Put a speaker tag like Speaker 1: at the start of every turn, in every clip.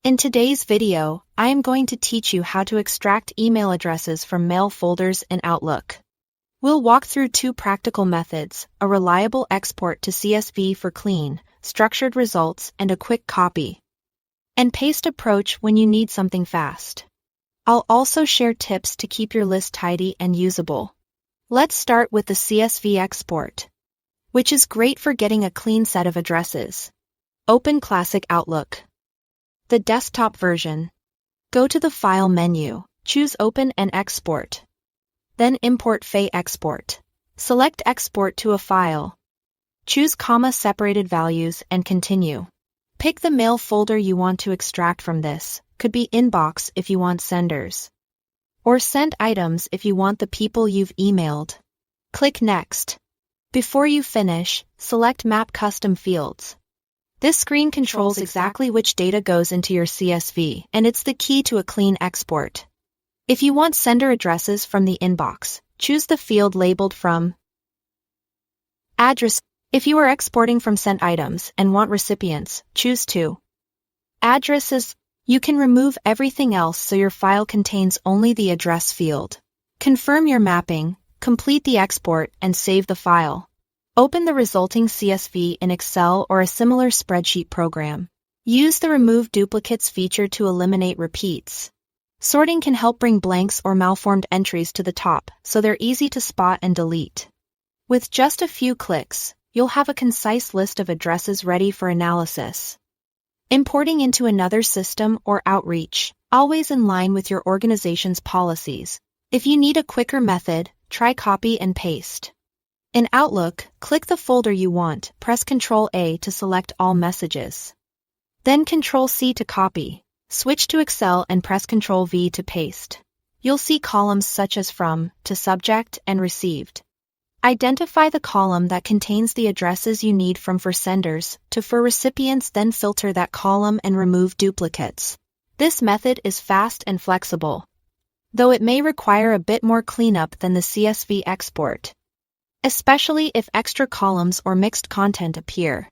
Speaker 1: In today's video, I am going to teach you how to extract email addresses from mail folders in Outlook. We'll walk through two practical methods, a reliable export to CSV for clean, structured results and a quick copy and paste approach when you need something fast. I'll also share tips to keep your list tidy and usable. Let's start with the CSV export, which is great for getting a clean set of addresses. Open Classic Outlook. The desktop version. Go to the File menu, choose Open and Export. Then import FAI Export. Select Export to a file. Choose comma-separated values and continue. Pick the mail folder you want to extract from this, could be Inbox if you want senders, or Sent Items if you want the people you've emailed. Click Next. Before you finish, select Map Custom Fields. This screen controls exactly which data goes into your CSV, and it's the key to a clean export. If you want sender addresses from the inbox, choose the field labeled From Address. If you are exporting from Sent Items and want recipients, choose to Addresses. You can remove everything else so your file contains only the address field. Confirm your mapping, complete the export, and save the file. Open the resulting CSV in Excel or a similar spreadsheet program. Use the Remove Duplicates feature to eliminate repeats. Sorting can help bring blanks or malformed entries to the top, so they're easy to spot and delete. With just a few clicks, you'll have a concise list of addresses ready for analysis. Importing into another system or Outreach, always in line with your organization's policies. If you need a quicker method, try copy and paste. In Outlook, click the folder you want, press Ctrl-A to select all messages. Then Ctrl-C to copy. Switch to Excel and press Ctrl-V to paste. You'll see columns such as From, to Subject, and Received. Identify the column that contains the addresses you need from for senders, to for recipients, then filter that column and remove duplicates. This method is fast and flexible, though it may require a bit more cleanup than the CSV export, especially if extra columns or mixed content appear.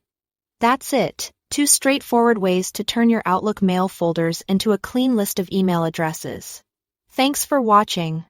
Speaker 1: That's it, two straightforward ways to turn your Outlook mail folders into a clean list of email addresses. Thanks for watching.